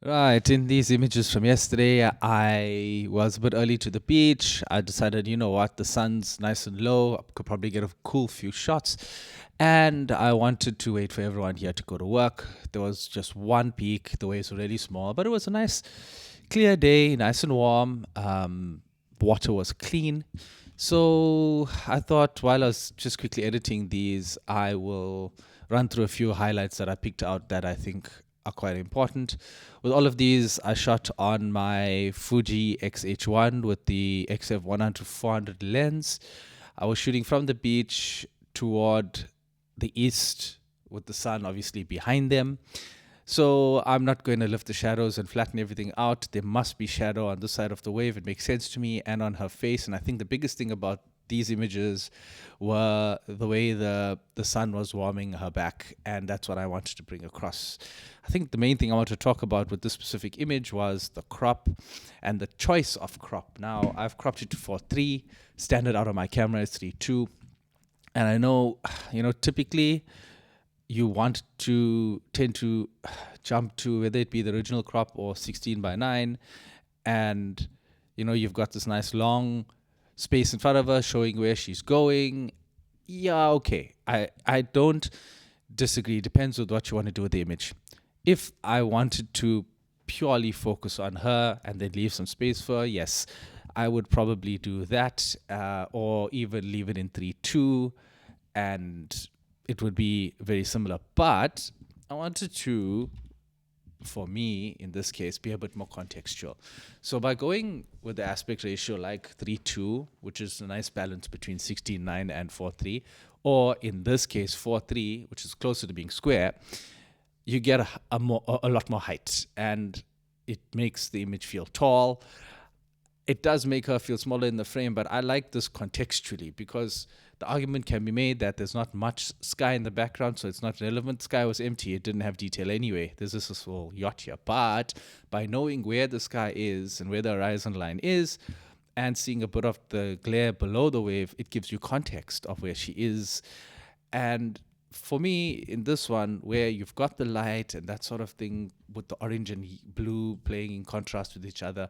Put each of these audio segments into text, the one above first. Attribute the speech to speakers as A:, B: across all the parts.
A: Right, in these images from yesterday, I was a bit early to the beach. I decided, you know what, the sun's nice and low. I could probably get a cool few shots. And I wanted to wait for everyone here to go to work. There was just one peak. The waves were really small, but it was a nice, clear day, nice and warm. Water was clean. So I thought while I was just quickly editing these, I will run through a few highlights that I picked out that I think are quite important. With all of these, I shot on my Fuji X-H1 with the XF 100-400 lens. I was shooting from the beach toward the east with the sun obviously behind them. So I'm not going to lift the shadows and flatten everything out. There must be shadow on this side of the wave. It makes sense to me, and on her face. And I think the biggest thing about these images were the way the sun was warming her back, and that's what I wanted to bring across. I think the main thing I want to talk about with this specific image was the crop and the choice of crop. Now I've cropped it to 4:3. Standard out of my camera is 3:2, and I know, typically you want to tend to jump to whether it be the original crop or 16:9, and you've got this nice long space in front of her showing where she's going. Yeah, okay, I don't disagree. Depends with what you want to do with the image. If I wanted to purely focus on her and then leave some space for her, yes, I would probably do that, or even leave it in 3:2, and it would be very similar. But I wanted to, for me in this case, be a bit more contextual. So by going with the aspect ratio like 3:2, which is a nice balance between 16:9 and 4:3, or in this case 4:3, which is closer to being square, you get a lot more height, and it makes the image feel tall. It does make her feel smaller in the frame, but I like this contextually because the argument can be made that there's not much sky in the background, so it's not relevant. Sky was empty, it didn't have detail anyway. There's this little yacht here. But by knowing where the sky is and where the horizon line is, and seeing a bit of the glare below the wave, it gives you context of where she is. And for me, in this one, where you've got the light and that sort of thing with the orange and blue playing in contrast with each other,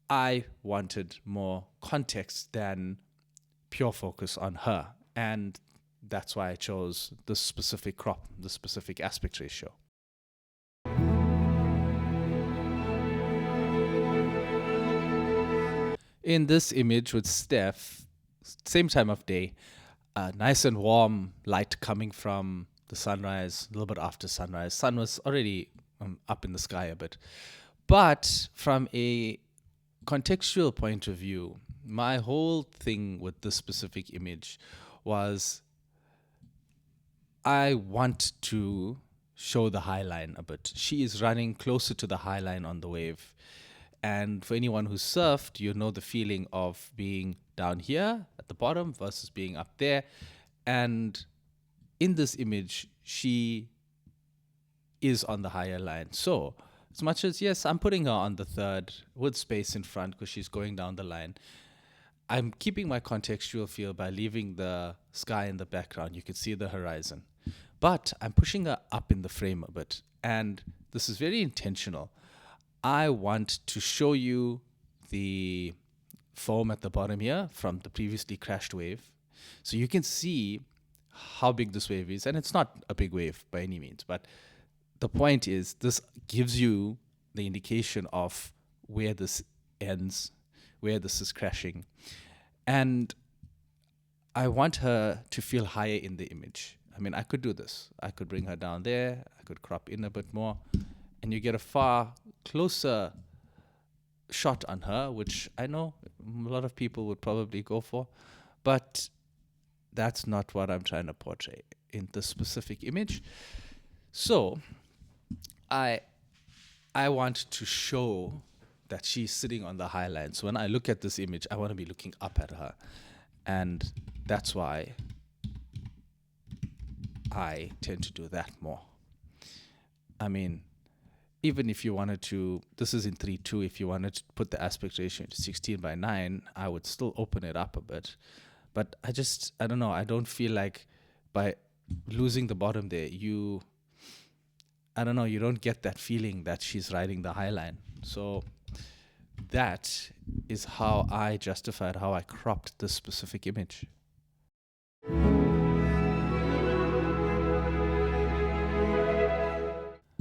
A: I wanted more context than pure focus on her. And that's why I chose this specific crop, the specific aspect ratio. In this image with Steph, same time of day, nice and warm light coming from the sunrise, a little bit after sunrise. Sun was already up in the sky a bit. But from a contextual point of view, my whole thing with this specific image was I want to show the high line a bit. She is running closer to the high line on the wave. And for anyone who's surfed, you know the feeling of being down here at the bottom versus being up there. And in this image, she is on the higher line. So, as much as, yes, I'm putting her on the third with space in front because she's going down the line, I'm keeping my contextual feel by leaving the sky in the background. You can see the horizon. But I'm pushing her up in the frame a bit. And this is very intentional. I want to show you the foam at the bottom here from the previously crashed wave. So you can see how big this wave is. And it's not a big wave by any means. But the point is, this gives you the indication of where this ends, where this is crashing. And I want her to feel higher in the image. I mean, I could do this. I could bring her down there. I could crop in a bit more. And you get a far closer shot on her, which I know a lot of people would probably go for. But that's not what I'm trying to portray in this specific image. So I want to show that she's sitting on the high line. So when I look at this image, I want to be looking up at her. And that's why I tend to do that more. I mean, even if you wanted to, this is in 3:2, if you wanted to put the aspect ratio into 16:9, I would still open it up a bit. But I don't know, I don't feel like by losing the bottom there, I don't know, you don't get that feeling that she's riding the high line. So that is how I justified how I cropped this specific image.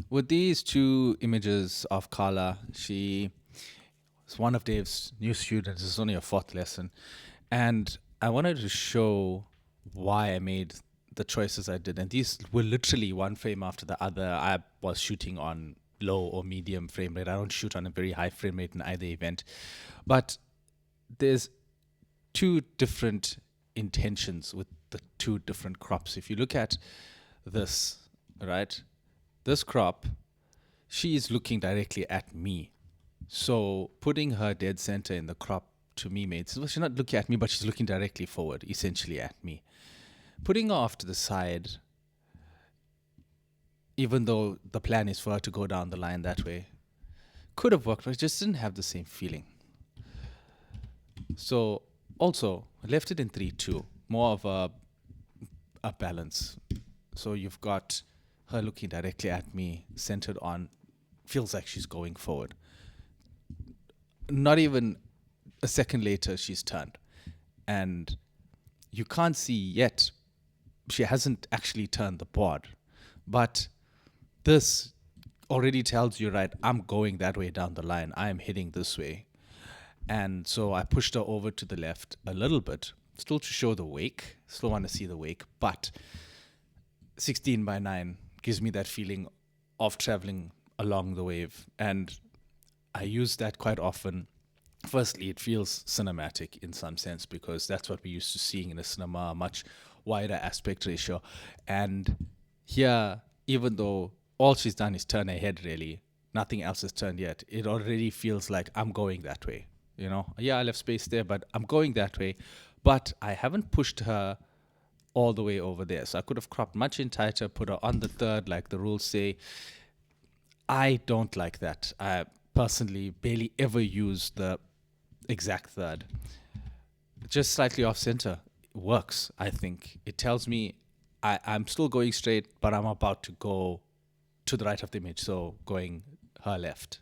A: With these two images of Carla, she is one of Dave's new students. This is only a fourth lesson. And I wanted to show why I made the choices I did. And these were literally one frame after the other. I was shooting on low or medium frame rate. I don't shoot on a very high frame rate in either event. But there's two different intentions with the two different crops. If you look at this, right? This crop, she is looking directly at me. So putting her dead center in the crop to me made sense. Well, she's not looking at me, but she's looking directly forward, essentially at me. Putting her off to the side, even though the plan is for her to go down the line that way, could have worked, but it just didn't have the same feeling. So also left it in 3-2, more of a balance. So you've got her looking directly at me, centered on, feels like she's going forward. Not even a second later, she's turned. And you can't see yet, she hasn't actually turned the board. But this already tells you, right, I'm going that way down the line. I am heading this way. And so I pushed her over to the left a little bit, still to show the wake, still want to see the wake, but 16:9 gives me that feeling of traveling along the wave. And I use that quite often. Firstly, it feels cinematic in some sense because that's what we're used to seeing in a cinema, a much wider aspect ratio. And here, even though all she's done is turn her head, really, nothing else has turned yet, it already feels like I'm going that way. You know, yeah, I left space there, but I'm going that way. But I haven't pushed her all the way over there. So I could have cropped much in tighter, put her on the third, like the rules say. I don't like that. I personally barely ever use the exact third. Just slightly off center works, I think. It tells me I'm still going straight, but I'm about to go to the right of the image, so going her left.